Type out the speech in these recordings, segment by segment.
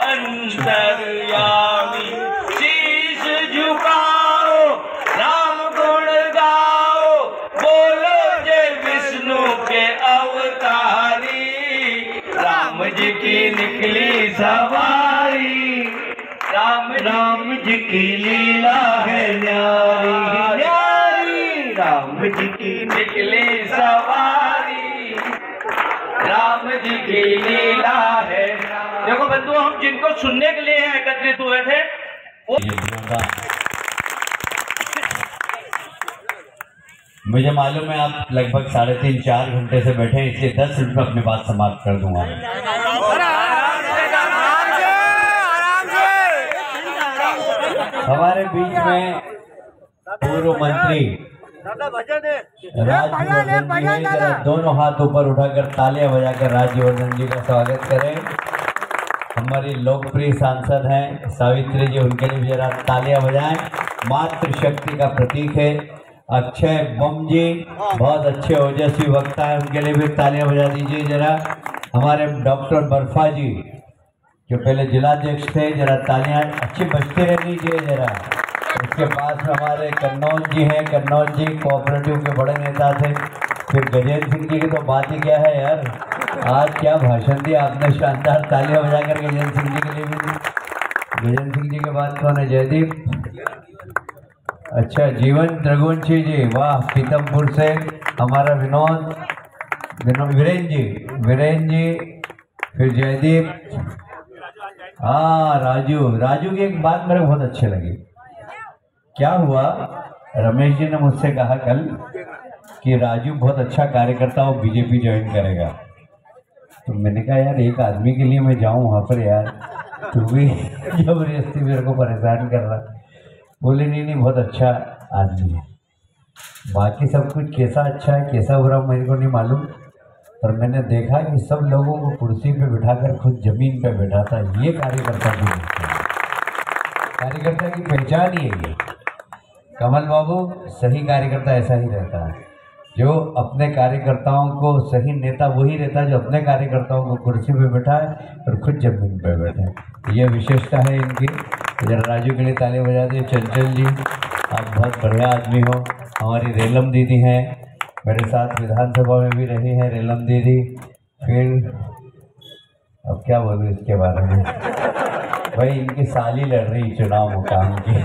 अंतर्यामी शीश झुकाओ, राम गुण गाओ, बोलो जय विष्णु के अवतारी, राम जी की निकली सवारी, राम जी की लीला है न्यारी न्यारी, राम जी की निकली सवारी, राम जी की लीला है। देखो बंधु, हम जिनको सुनने के लिए एकत्रित हुए थे वो मुझे मालूम है आप लगभग 3.5-4 घंटे से बैठे हैं, इसलिए 10 मिनट में अपनी बात समाप्त कर दूंगा। हमारे बीच में पूर्व मंत्री राज्यवर्धन जी हैं, जरा दोनों हाथ ऊपर उठाकर तालियां बजाकर राज्यवर्धन जी का स्वागत करें। हमारी लोकप्रिय सांसद हैं सावित्री जी, उनके लिए भी जरा तालियां बजाएं। मातृशक्ति का प्रतीक है अक्षय बम जी, बहुत अच्छे ओजस्वी वक्ता है, उनके लिए भी तालियां बजा दीजिए जरा। हमारे डॉक्टर बर्फा जी जो पहले जिलाध्यक्ष थे, जरा तालियां अच्छी बजती रहनी चाहिए जरा। उसके पास हमारे कन्नौज जी हैं, कन्नौज जी कोऑपरेटिव के बड़े नेता थे। फिर गजेंद्र सिंह जी की तो बात ही क्या है यार, आज क्या भाषण दिया आपने, शानदार, तालियां बजाकर गजेंद्र सिंह जी के लिए भी दी। गजेंद्र सिंह जी के बाद कौन है? जयदीप, अच्छा, जीवन रघुवंशी जी, वाह, पीतमपुर से। हमारा वीरेंद्र जी, फिर जयदीप, हाँ, राजू की एक बात मेरे बहुत अच्छी लगी। क्या हुआ, रमेश जी ने मुझसे कहा कल कि राजू बहुत अच्छा कार्यकर्ता, वो बीजेपी ज्वाइन करेगा। तो मैंने कहा यार एक आदमी के लिए मैं जाऊं वहाँ पर यार, तू भी जबरदस्ती मेरे को परेशान कर रहा। बोले नहीं, बहुत अच्छा आदमी है। बाकी सब कुछ कैसा अच्छा है कैसा बुरा मेरे को नहीं मालूम, पर मैंने देखा कि सब लोगों को कुर्सी पे बिठाकर खुद जमीन पे बैठाता है। ये कार्यकर्ता की पहचान ही है। कमल बाबू, सही कार्यकर्ता ऐसा ही रहता है, जो अपने कार्यकर्ताओं को, सही नेता वही रहता है जो अपने कार्यकर्ताओं को कुर्सी पे बैठाए और खुद जमीन पे बैठे। ये विशेषता है इनकी। जरा राजू के लिए ताली बजा दिए। चंचल जी, आप बहुत बढ़िया आदमी हो। हमारी रेलम दीदी हैं, मेरे साथ विधानसभा में भी रही हैं रेलम दीदी। फिर अब क्या बोलूँ इसके बारे में, भाई इनकी साली लड़ रही चुनाव मुकाम की।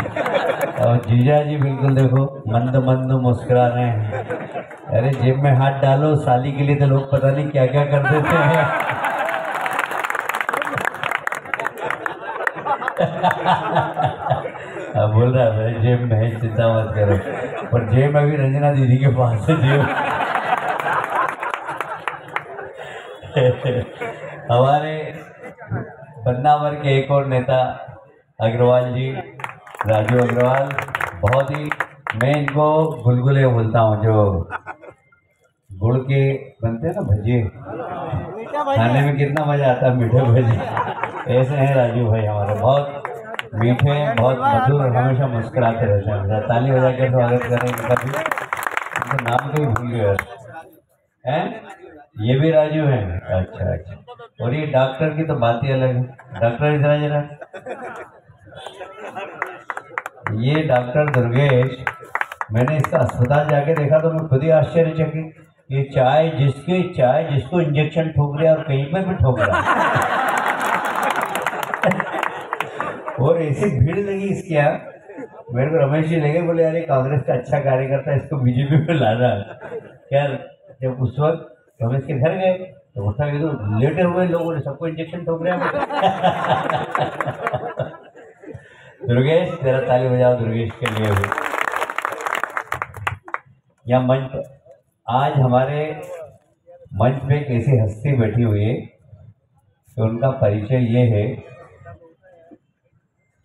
और जीजा जी बिल्कुल देखो मंद मंद मुस्कुरा रहे हैं। अरे जेब में हाथ डालो, साली के लिए तो लोग पता नहीं क्या क्या कर देते हैं। अब बोल रहा है जेब में है, चिंता मत करो, पर जेब में भी रंजना दीदी के पास है जेब। हमारे बदनावर के एक और नेता अग्रवाल जी, राजू अग्रवाल, बहुत ही, मैं इनको गुलगुले बोलता हूँ, जो गुड़ के बनते हैं ना भजिए, खाने में कितना मजा आता है, मीठे भजिए। ऐसे हैं राजू भाई हमारे, बहुत मीठे, बहुत मधुर, हमेशा मुस्कुराते रहते हैं। ताली बजा के स्वागत करें। कभी उनका नाम कहीं भूल गए हैं। ये भी राजू हैं, अच्छा। और ये डॉक्टर की तो बात ही अलग है। डॉक्टर इधर जरा, ये डॉक्टर दुर्गेश, मैंने इसका अस्पताल जाके देखा तो मैं खुद ही आश्चर्यचकित। ये चाय जिसको इंजेक्शन ठोक रहा है और कहीं पर भी ठोक रहा है। और ऐसी भीड़ लगी इसके यहाँ, मेरे को रमेश जी लगे, बोले यार ये कांग्रेस का अच्छा कार्यकर्ता, इसको बीजेपी में लाना है। क्या जब उस वक्त रमेश के घर गए तो उठा के तो लेटे हुए लोगों ने सबको इंजेक्शन ठोक रहे हैं। दुर्गेश, जरा ताली बजाओ दुर्गेश के लिए भी। या मंच, आज हमारे मंच पे एक ऐसी हस्ती बैठी हुई है कि उनका परिचय ये है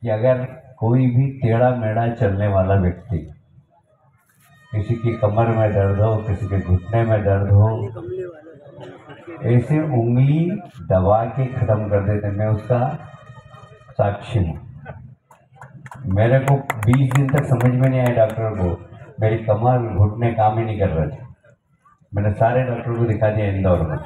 कि अगर कोई भी टेढ़ा मेढ़ा चलने वाला व्यक्ति, किसी की कमर में दर्द हो, किसी के घुटने में दर्द हो, ऐसे उंगली दबा के खत्म कर देते। मैं उसका साक्षी हूँ। मेरे को 20 दिन तक समझ में नहीं आया डॉक्टर को, मेरी कमर घुटने काम ही नहीं कर रहे थे। मैंने सारे डॉक्टर को दिखा दिया इंदौर में।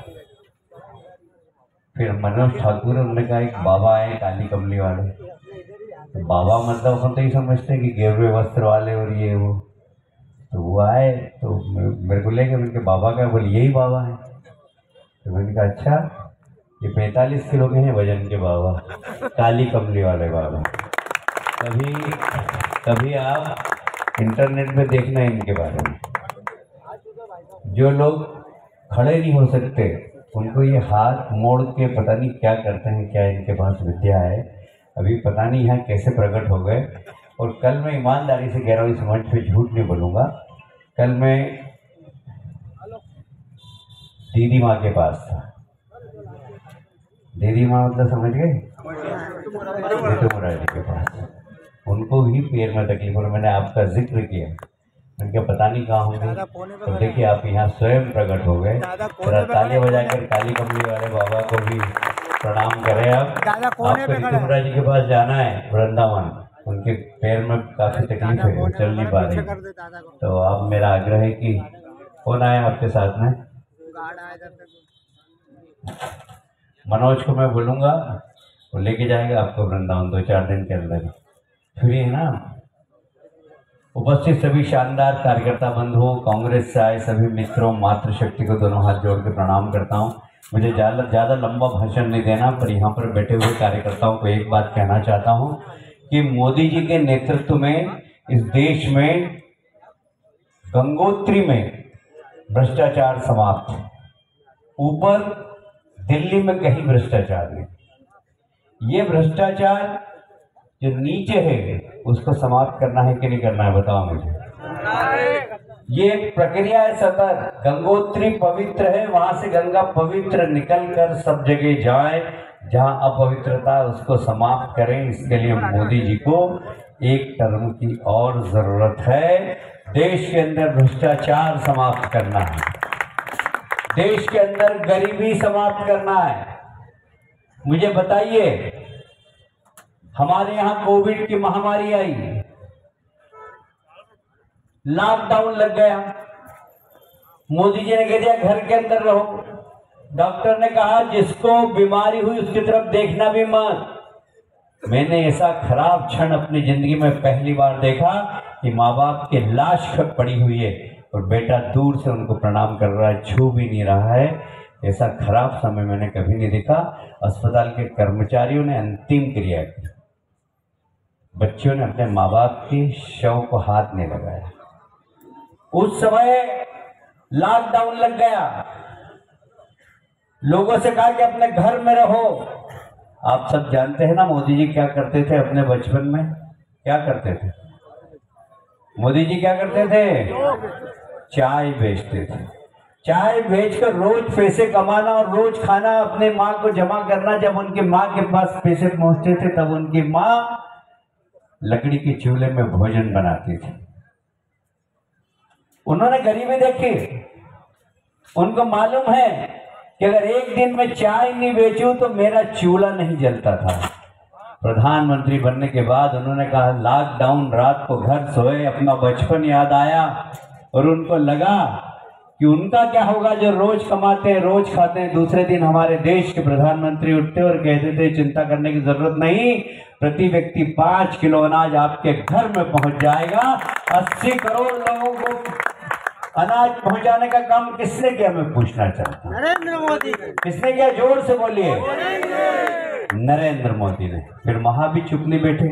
फिर मनोज ठाकुर, उन्होंने कहा एक बाबा आए काली कमली वाले। तो बाबा मतलब हम तो ही समझते हैं कि गेरुए वस्त्र वाले और ये वो। तो वो आए तो मेरे को लेके, मैंने बाबा का, बोले यही बाबा है। तो मैंने कहा अच्छा, ये 45 किलो के हैं वजन के बाबा, काली कमली वाले बाबा। कभी कभी आप इंटरनेट पे देखना इनके बारे में। जो लोग खड़े नहीं हो सकते उनको ये हाथ मोड़ के पता नहीं क्या करते हैं, क्या इनके पास विद्या है, अभी पता नहीं यहाँ कैसे प्रकट हो गए। और कल मैं ईमानदारी से कह रहा हूँ, इस मंच पे झूठ नहीं बोलूँगा, कल मैं दीदी माँ के पास था। दीदी माँ मतलब समझ गए, जी के पास। उनको भी पैर में तकलीफ और मैंने आपका जिक्र किया, उनके पता नहीं कहाँ होंगे। तो देखिए आप यहाँ स्वयं प्रकट हो गए। थोड़ा ताली बजाकर काली कमली वाले बाबा को भी प्रणाम करें। आपको ऋतुमरा जी के पास जाना है वृंदावन, उनके पैर में काफ़ी तकलीफ है, वो चल नहीं पा रही। तो आप, मेरा आग्रह है कि कौन आए आपके साथ में, मनोज को मैं बोलूँगा, वो लेके जाएगा आपको वृंदावन 2-4 दिन के अंदर। फ्री है ना। उपस्थित सभी शानदार कार्यकर्ता बंधुओं, कांग्रेस से आए सभी मित्रों, मातृशक्ति को दोनों हाथ जोड़ के प्रणाम करता हूँ। मुझे ज़्यादा लंबा भाषण नहीं देना, पर यहाँ पर बैठे हुए कार्यकर्ताओं को एक बात कहना चाहता हूँ कि मोदी जी के नेतृत्व में इस देश में गंगोत्री में भ्रष्टाचार समाप्त है। ऊपर दिल्ली में कहीं भ्रष्टाचार नहीं। ये भ्रष्टाचार जो नीचे है उसको समाप्त करना है कि नहीं करना है, बताओ मुझे। ये एक प्रक्रिया है सतत। गंगोत्री पवित्र है, वहां से गंगा पवित्र निकल कर सब जगह जाए, जहां अपवित्रता है उसको समाप्त करें। इसके लिए मोदी जी को एक टर्म की और जरूरत है। देश के अंदर भ्रष्टाचार समाप्त करना है, देश के अंदर गरीबी समाप्त करना है। मुझे बताइए, हमारे यहाँ कोविड की महामारी आई, लॉकडाउन लग गया, मोदी जी ने कह दिया घर के अंदर रहो। डॉक्टर ने कहा जिसको बीमारी हुई उसकी तरफ देखना भी मत। मैंने ऐसा खराब क्षण अपनी जिंदगी में पहली बार देखा कि माँ बाप की लाश पड़ी हुई है और बेटा दूर से उनको प्रणाम कर रहा है, छू भी नहीं रहा है। ऐसा खराब समय मैंने कभी नहीं देखा। अस्पताल के कर्मचारियों ने अंतिम क्रिया की, बच्चों ने अपने माँ बाप की शव को हाथ नहीं लगाया। उस समय लॉकडाउन लग गया, लोगों से कहा कि अपने घर में रहो। आप सब जानते हैं ना मोदी जी क्या करते थे अपने बचपन में, क्या करते थे मोदी जी, क्या करते थे, चाय बेचते थे। चाय बेचकर रोज पैसे कमाना और रोज खाना, अपने माँ को जमा करना। जब उनकी माँ के पास पैसे पहुंचते थे तब उनकी माँ लकड़ी के चूल्हे में भोजन बनाती थी। उन्होंने गरीबी देखी, उनको मालूम है कि अगर एक दिन में चाय नहीं बेचूं तो मेरा चूल्हा नहीं जलता था। प्रधानमंत्री बनने के बाद उन्होंने कहा लॉकडाउन, रात को घर सोए, अपना बचपन याद आया और उनको लगा कि उनका क्या होगा जो रोज कमाते हैं, रोज खाते हैं। दूसरे दिन हमारे देश के प्रधानमंत्री उठते और कहते थे चिंता करने की जरूरत नहीं, प्रति व्यक्ति 5 किलो अनाज आपके घर में पहुंच जाएगा। 80 करोड़ लोगों को अनाज पहुंचाने का काम किसने किया, मैं पूछना चाहता हूँ। नरेंद्र मोदी। किसने किया, जोर से बोलिए। नरेंद्र मोदी ने। फिर वहां भी चुप नहीं बैठे,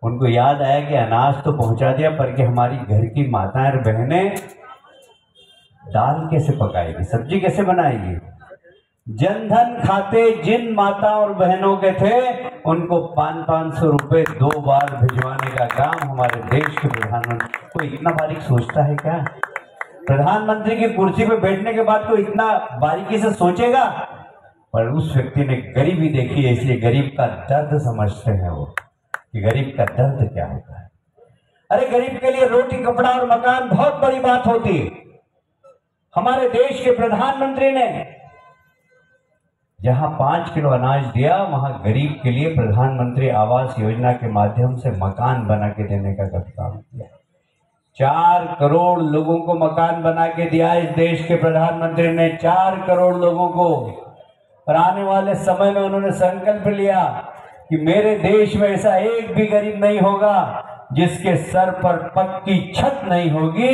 उनको याद आया कि अनाज तो पहुंचा दिया पर कि हमारी घर की माताएं और बहनें दाल कैसे पकाएगी, सब्जी कैसे बनाएगी। जनधन खाते जिन माता और बहनों के थे उनको 500-500 रुपए 2 बार भिजवाने का काम हमारे देश के प्रधानमंत्री। कोई इतना बारीक सोचता है क्या? प्रधानमंत्री की कुर्सी पे बैठने के बाद कोई इतना बारीकी से सोचेगा? पर उस व्यक्ति ने गरीबी देखी है, इसलिए गरीब का दर्द समझते हैं वो, कि गरीब का दर्द क्या होता है। अरे गरीब के लिए रोटी, कपड़ा और मकान बहुत बड़ी बात होती है। हमारे देश के प्रधानमंत्री ने जहां 5 किलो अनाज दिया, वहां गरीब के लिए प्रधानमंत्री आवास योजना के माध्यम से मकान बना के देने का काम किया। 4 करोड़ लोगों को मकान बना के दिया इस देश के प्रधानमंत्री ने, 4 करोड़ लोगों को। और आने वाले समय में उन्होंने संकल्प लिया कि मेरे देश में ऐसा एक भी गरीब नहीं होगा जिसके सर पर पक्की छत नहीं होगी।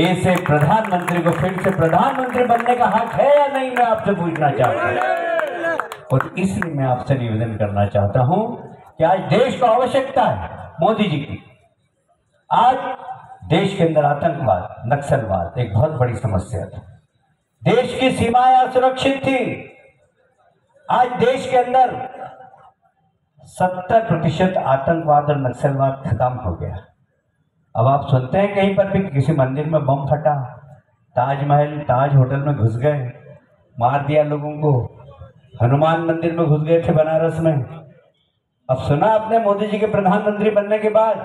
ऐसे प्रधानमंत्री को फिर से प्रधानमंत्री बनने का हक है या नहीं, मैं आपसे पूछना चाहता हूं। और इसलिए मैं आपसे निवेदन करना चाहता हूं कि आज देश को आवश्यकता है मोदी जी की। आज देश के अंदर आतंकवाद, नक्सलवाद एक बहुत बड़ी समस्या थी। देश की सीमाएं असुरक्षित थी। आज देश के अंदर 70% आतंकवाद और नक्सलवाद खत्म हो गया। अब आप सुनते हैं कहीं पर भी किसी मंदिर में बम फटा, ताजमहल, ताज होटल में घुस गए, मार दिया लोगों को, हनुमान मंदिर में घुस गए थे बनारस में। अब सुना आपने मोदी जी के प्रधानमंत्री बनने के बाद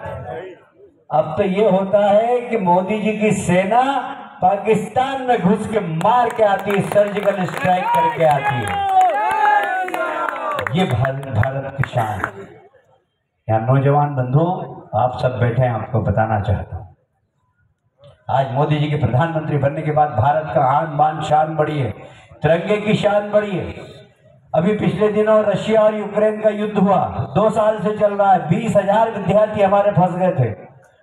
अब तो ये होता है कि मोदी जी की सेना पाकिस्तान में घुस के मार के आती है, सर्जिकल स्ट्राइक करके आती है। ये भारत की शान। यहाँ नौजवान बंधुओं, आप सब बैठे हैं, आपको बताना चाहता हूँ, आज मोदी जी के प्रधानमंत्री बनने के बाद भारत का आन बान शान बढ़ी है, तिरंगे की शान बढ़ी है। अभी पिछले दिनों रशिया और यूक्रेन का युद्ध हुआ, 2 साल से चल रहा है। 20,000 विद्यार्थी हमारे फंस गए थे,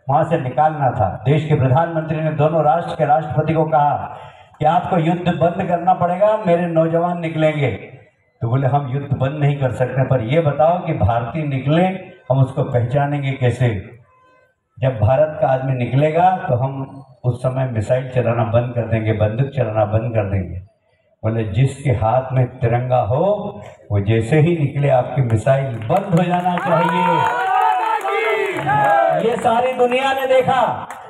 वहां से निकालना था। देश के प्रधानमंत्री ने दोनों राष्ट्र के राष्ट्रपति को कहा कि आपको युद्ध बंद करना पड़ेगा, मेरे नौजवान निकलेंगे। तो बोले हम युद्ध बंद नहीं कर सकते, पर यह बताओ कि भारतीय निकले, हम उसको पहचानेंगे कैसे? जब भारत का आदमी निकलेगा तो हम उस समय मिसाइल चलाना बंद कर देंगे, बंदूक चलाना बंद कर देंगे। बोले जिसके हाथ में तिरंगा हो वो जैसे ही निकले आपकी मिसाइल बंद हो जाना चाहिए। ये सारी दुनिया ने देखा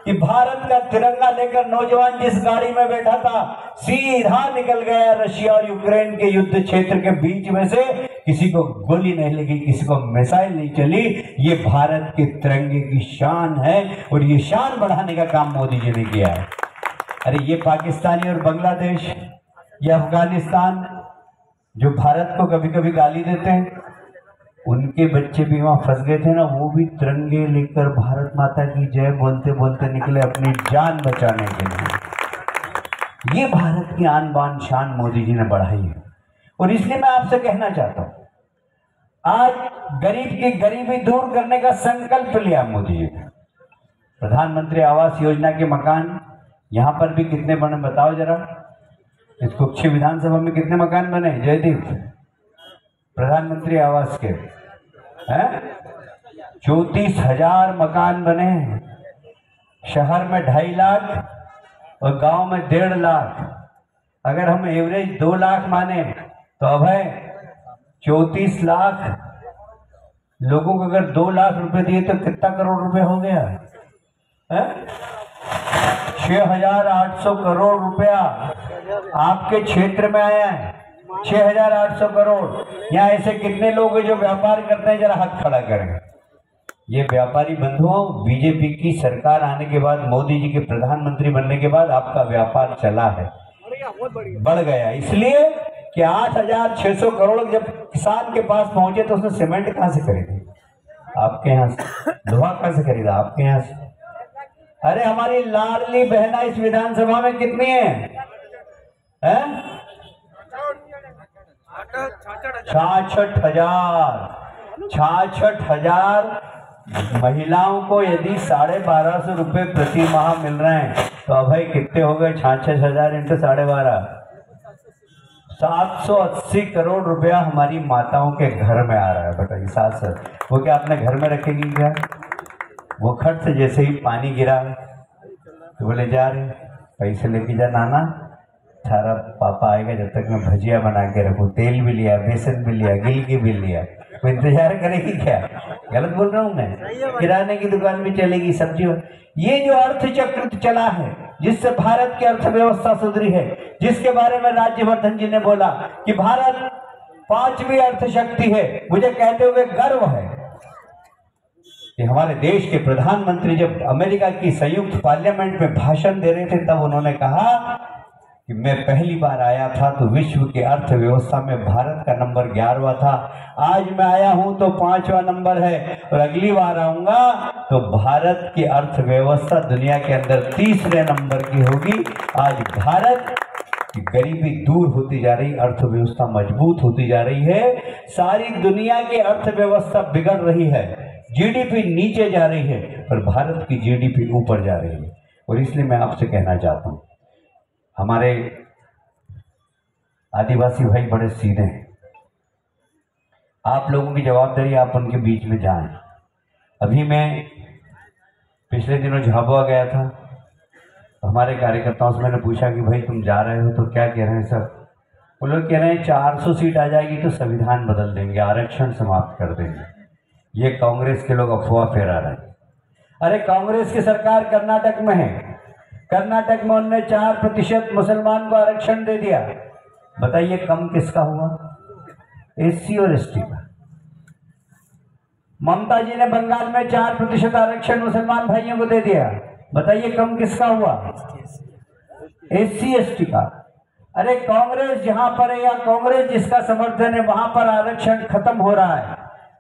कि भारत का तिरंगा लेकर नौजवान जिस गाड़ी में बैठा था सीधा निकल गया रशिया और यूक्रेन के युद्ध क्षेत्र के बीच में से। किसी को गोली नहीं लगी, किसी को मिसाइल नहीं चली। ये भारत के तिरंगे की शान है और ये शान बढ़ाने का काम मोदी जी ने किया है। अरे ये पाकिस्तानी और बांग्लादेश, ये अफगानिस्तान जो भारत को कभी कभी गाली देते हैं, उनके बच्चे भी वहां फंस गए थे ना, वो भी तिरंगे लेकर भारत माता की जय बोलते बोलते निकले अपनी जान बचाने के लिए। ये भारत की आन बान शान मोदी जी ने बढ़ाई है। और इसलिए मैं आपसे कहना चाहता हूं, आज गरीब की गरीबी दूर करने का संकल्प लिया मोदी जी ने। प्रधानमंत्री आवास योजना के मकान यहां पर भी कितने बने बताओ जरा। इस कुक्षी विधानसभा में कितने मकान बने जयदीप प्रधानमंत्री आवास के? हैं 34,000 मकान बने। शहर में 2.5 लाख और गांव में 1.5 लाख। अगर हम एवरेज 2 लाख माने तो अब है 34 लाख लोगों को अगर 2 लाख रुपए दिए तो कितना करोड़ रुपए हो गया है? 6,800 करोड़ रुपया आपके क्षेत्र में आया है। 6,800 करोड़। यहाँ ऐसे कितने लोग हैं जो व्यापार करते हैं? जरा हाथ खड़ा करें। ये व्यापारी बंधुओं, बीजेपी की सरकार आने के बाद, मोदी जी के प्रधानमंत्री बनने के बाद आपका व्यापार चला है, बढ़ गया। इसलिए कि 8,600 करोड़ जब किसान के पास पहुंचे तो उसने सीमेंट कहां से खरीदी? आपके यहाँ से। लोहा कहां से खरीदा? आपके यहाँ से। अरे हमारी लाडली बहना इस विधानसभा में कितनी है? 66,000 महिलाओं को यदि 1250 रुपए प्रति माह मिल रहे हैं तो अब भाई कितने हो गए? 66,000 इंटू 12.5, 780 करोड़ रुपया हमारी माताओं के घर में आ रहा है। बताइए 700। वो क्या अपने घर में रखेगी क्या? वो खट से जैसे ही पानी गिरा तो बोले जा रहे पैसे लेके जा नाना, सारा पापा आएगा जब तक मैं भजिया बना के रखूँ। तेल भी लिया, बेसन भी लिया, गिलकी भी लिया। वो इंतजार करेगी क्या? गलत बोल रहा हूँ मैं? किराने की दुकान भी चलेगी, सब्जी। ये जो अर्थचक्र चला है जिससे भारत की अर्थव्यवस्था सुधरी है, जिसके बारे में राज्यवर्धन जी ने बोला कि भारत 5वीं अर्थशक्ति है, मुझे कहते हुए गर्व है कि हमारे देश के प्रधानमंत्री जब अमेरिका की संयुक्त पार्लियामेंट में भाषण दे रहे थे तब उन्होंने कहा कि मैं पहली बार आया था तो विश्व की अर्थव्यवस्था में भारत का नंबर 11वां था। आज मैं आया हूं तो 5वां नंबर है और अगली बार आऊंगा तो भारत की अर्थव्यवस्था दुनिया के अंदर 3रे नंबर की होगी। आज भारत कि गरीबी दूर होती जा रही, अर्थव्यवस्था मजबूत होती जा रही है, सारी दुनिया की अर्थव्यवस्था बिगड़ रही है, जीडीपी नीचे जा रही है, पर भारत की जीडीपी ऊपर जा रही है। और इसलिए मैं आपसे कहना चाहता हूँ, हमारे आदिवासी भाई बड़े सीधे हैं, आप लोगों की जवाबदारी, आप उनके बीच में जाएं। अभी मैं पिछले दिनों झाबुआ गया था, हमारे कार्यकर्ताओं से मैंने पूछा कि भाई तुम जा रहे हो तो क्या कह रहे हैं सब? वो लोग कह रहे हैं 400 सीट आ जाएगी तो संविधान बदल देंगे, आरक्षण समाप्त कर देंगे। ये कांग्रेस के लोग अफवाह फैला रहे हैं। अरे कांग्रेस की सरकार कर्नाटक में है, कर्नाटक में उन्होंने 4% मुसलमान को आरक्षण दे दिया। बताइए कम किसका हुआ? एससी और एसटी का। ममता जी ने बंगाल में 4% आरक्षण मुसलमान भाइयों को दे दिया। बताइए कम किसका हुआ? एससी एसटी का। अरे कांग्रेस जहां पर है या कांग्रेस जिसका समर्थन है वहां पर आरक्षण खत्म हो रहा है,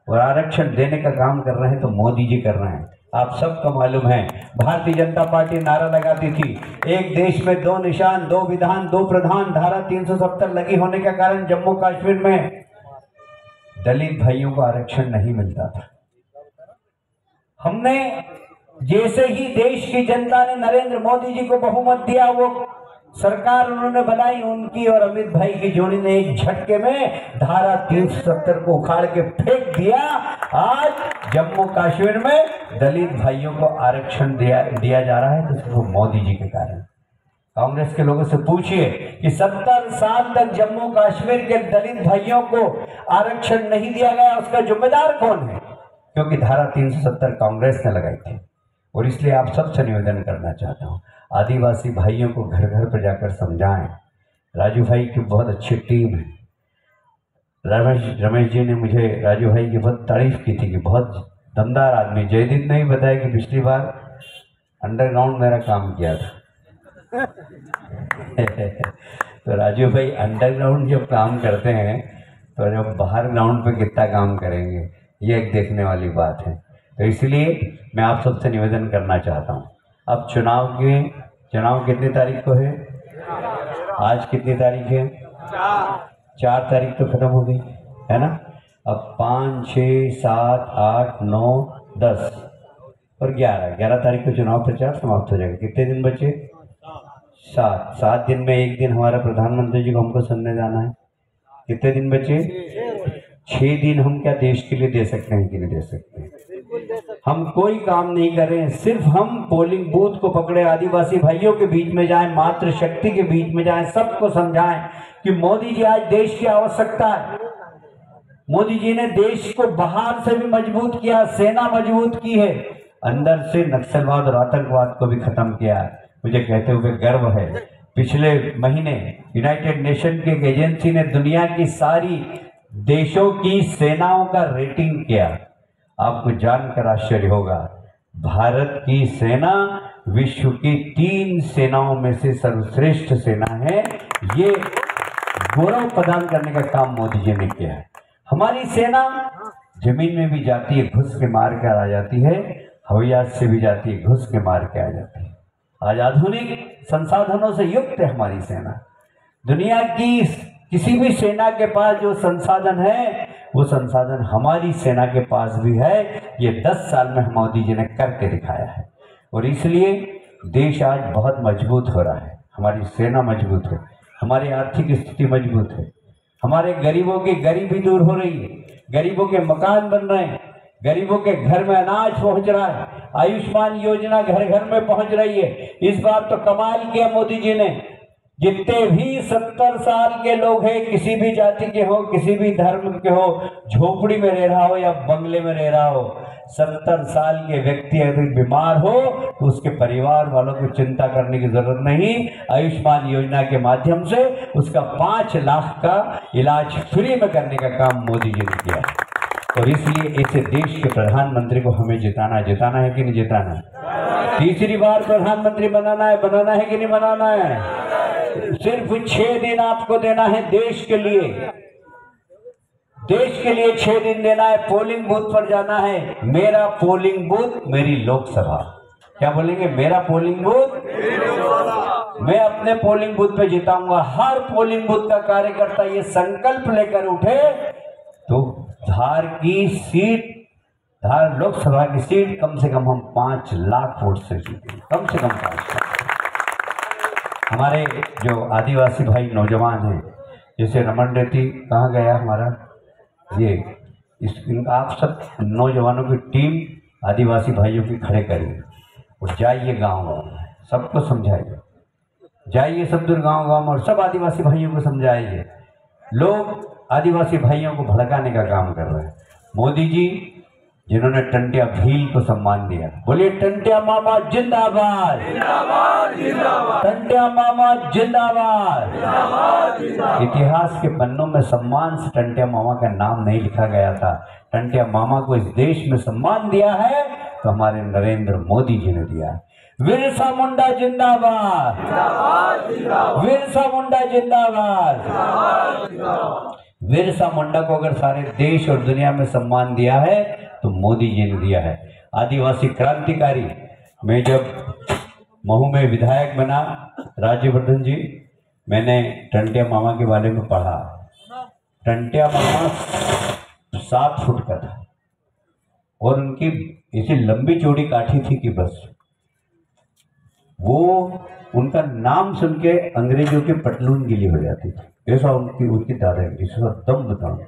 और आरक्षण देने का काम कर रहे हैं तो मोदी जी कर रहे हैं। आप सबको मालूम है, भारतीय जनता पार्टी नारा लगाती थी, एक देश में 2 निशान 2 विधान 2 प्रधान। धारा 370 लगी होने के कारण जम्मू कश्मीर में दलित भाइयों को आरक्षण नहीं मिलता था। हमने जैसे ही देश की जनता ने नरेंद्र मोदी जी को बहुमत दिया, वो सरकार उन्होंने बनाई, उनकी और अमित भाई की जोड़ी ने एक झटके में धारा 370 को उखाड़ के फेंक दिया। आज जम्मू कश्मीर में दलित भाइयों को आरक्षण दिया जा रहा है, तो सिर्फ मोदी जी के कारण। कांग्रेस के लोगों से पूछिए कि 70 साल तक जम्मू कश्मीर के दलित भाइयों को आरक्षण नहीं दिया गया, उसका जिम्मेदार कौन है? क्योंकि धारा 370 कांग्रेस ने लगाई थी। और इसलिए आप सबसे निवेदन करना चाहता हूँ, आदिवासी भाइयों को घर घर पर जाकर समझाएं। राजू भाई की बहुत अच्छी टीम है। रमेश जी ने मुझे राजू भाई की बहुत तारीफ की थी कि बहुत दमदार आदमी। जयदीप ने ही बताया कि पिछली बार अंडरग्राउंड मेरा काम किया था। तो राजू भाई अंडरग्राउंड जब काम करते हैं तो जब बाहर ग्राउंड पे कितना काम करेंगे, ये एक देखने वाली बात है। तो इसलिए मैं आप सबसे निवेदन करना चाहता हूँ, अब चुनाव कितनी तारीख को है? आज कितनी तारीख है? 4 तारीख तो खत्म हो गई है ना। अब 5, 6, 7, 8, 9, 10 और 11 तारीख को चुनाव प्रचार समाप्त हो जाएगा। कितने दिन बचे? 7 दिन में एक दिन हमारा प्रधानमंत्री जी को हमको सुनने जाना है। कितने दिन बचे? 6 दिन हम क्या देश के लिए दे सकते हैं कि नहीं दे सकते? हम कोई काम नहीं कर रहे हैं, सिर्फ हम पोलिंग बूथ को पकड़े, आदिवासी भाइयों के बीच में जाएं, मातृशक्ति के बीच में जाएं, सबको समझाएं कि मोदी जी आज देश की आवश्यकता है। मोदी जी ने देश को बाहर से भी मजबूत किया, सेना मजबूत की है, अंदर से नक्सलवाद और आतंकवाद को भी खत्म किया है। मुझे कहते हुए गर्व है, पिछले महीने यूनाइटेड नेशन की एक एजेंसी ने दुनिया की सारी देशों की सेनाओं का रेटिंग किया। आपको जानकर आश्चर्य होगा, भारत की सेना विश्व की 3 सेनाओं में से सर्वश्रेष्ठ सेना है। ये गौरव प्रदान करने का काम मोदी जी ने किया है। हमारी सेना जमीन में भी जाती है, घुस के मार कर आ जाती है, हवाई जहाज से भी जाती है, घुस के मार के आ जाती है। आज आधुनिक संसाधनों से युक्त है हमारी सेना। दुनिया की किसी भी सेना के पास जो संसाधन है, वो संसाधन हमारी सेना के पास भी है। ये 10 साल में मोदी जी ने करके दिखाया है, और इसलिए देश आज बहुत मजबूत हो रहा है। हमारी सेना मजबूत है, हमारी आर्थिक स्थिति मजबूत है, हमारे गरीबों की गरीबी दूर हो रही है, गरीबों के मकान बन रहे हैं, गरीबों के घर में अनाज पहुंच रहा है, आयुष्मान योजना घर घर में पहुंच रही है। इस बार तो कमाल किया मोदी जी ने, जितने भी 70 साल के लोग हैं, किसी भी जाति के हो, किसी भी धर्म के हो, झोपड़ी में रह रहा हो या बंगले में रह रहा हो, 70 साल के व्यक्ति अगर बीमार हो तो उसके परिवार वालों को चिंता करने की जरूरत नहीं। आयुष्मान योजना के माध्यम से उसका 5 लाख का इलाज फ्री में करने का काम मोदी जी ने किया। और इसलिए ऐसे देश के प्रधानमंत्री को हमें जिताना है कि नहीं जिताना? तीसरी बार प्रधानमंत्री बनाना है कि नहीं बनाना है? सिर्फ 6 दिन आपको देना है देश के लिए। देश के लिए 6 दिन देना है, पोलिंग बूथ पर जाना है। मेरा पोलिंग बूथ मेरी लोकसभा। क्या बोलेंगे? मेरा पोलिंग बूथ मैं अपने पोलिंग बूथ पे जिताऊंगा। हर पोलिंग बूथ का कार्यकर्ता ये संकल्प लेकर उठे तो धार की सीट, धार लोकसभा की सीट कम से कम हम 5 लाख वोट से जीतेंगे, कम से कम 5 लाख। हमारे जो आदिवासी भाई नौजवान हैं, जैसे रमन रेड्डी कहाँ गया हमारा, ये आप सब नौजवानों की टीम आदिवासी भाइयों की खड़े करिए और जाइए गांव गांव, सबको समझाइए, जाइए सब दूर गांव गांव और सब आदिवासी भाइयों को समझाइए। लोग आदिवासी भाइयों को भड़काने का काम कर रहे हैं। मोदी जी जिन्होंने टंटिया भील को सम्मान दिया, बोलिए टंटिया मामा जिंदाबाद, टंटिया मामा जिंदाबाद। इतिहास के पन्नों में सम्मान से टंटिया मामा का नाम नहीं लिखा गया था। टंटिया मामा को इस देश में सम्मान दिया है तो हमारे नरेंद्र मोदी जी ने दिया है। बिरसा मुंडा जिंदाबाद, बिरसा मुंडा जिंदाबाद। बिरसा मुंडा को अगर सारे देश और दुनिया में सम्मान दिया है तो मोदी जी ने दिया है। आदिवासी क्रांतिकारी, मैं जब महू में विधायक बना, राज्यवर्धन जी, मैंने टंटिया मामा के बारे में पढ़ा। टंटिया मामा 7 फुट का था और उनकी ऐसी लंबी चौड़ी काठी थी कि बस वो, उनका नाम सुन के अंग्रेजों के पटलून गीली हो जाती थी, ऐसा उनकी दादागिरी, ऐसा दम बताऊं।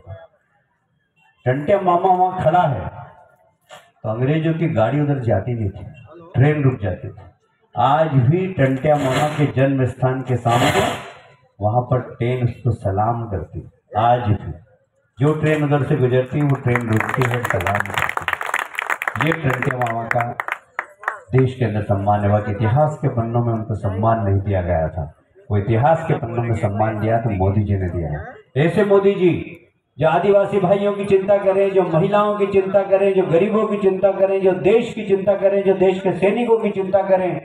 टंटिया मामा वहां खड़ा है तो अंग्रेजों की गाड़ी उधर जाती नहीं थी, ट्रेन रुक जाती थी। आज भी टंटिया मामा के जन्म स्थान के सामने वहां पर ट्रेन उसको सलाम करती, आज भी जो ट्रेन उधर से गुजरती वो ट्रेन रुकती है, सलाम करती। ये टंटिया मामा का देश के अंदर सम्मान है। वह इतिहास के पन्नों में उनको सम्मान नहीं दिया गया था, वो इतिहास के पन्नों में सम्मान दिया तो मोदी जी ने दिया है। ऐसे मोदी जी जो आदिवासी भाइयों की चिंता करें, जो महिलाओं की चिंता करें, जो गरीबों की चिंता करें, जो देश की चिंता करें, जो देश के सैनिकों की चिंता करें,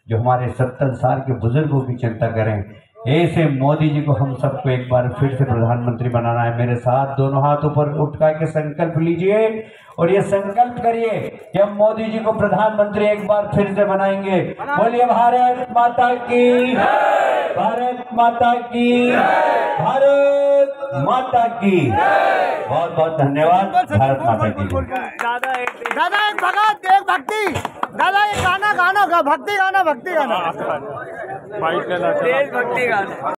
जो हमारे 70 साल के बुजुर्गों की चिंता करें, ऐसे मोदी जी को हम सबको एक बार फिर से प्रधानमंत्री बनाना है। मेरे साथ दोनों हाथ ऊपर उठा के संकल्प लीजिए और ये संकल्प करिए कि हम मोदी जी को प्रधानमंत्री एक बार फिर से बनाएंगे। बोलिए भारत माता की, भारत माता की, भारत माता की। बहुत बहुत धन्यवाद। भारत माता की। दादा एक भगत, एक भक्ति, दादा एक गाना गाना, भक्ति गाना, भक्ति गाना, देश भक्ति गाना।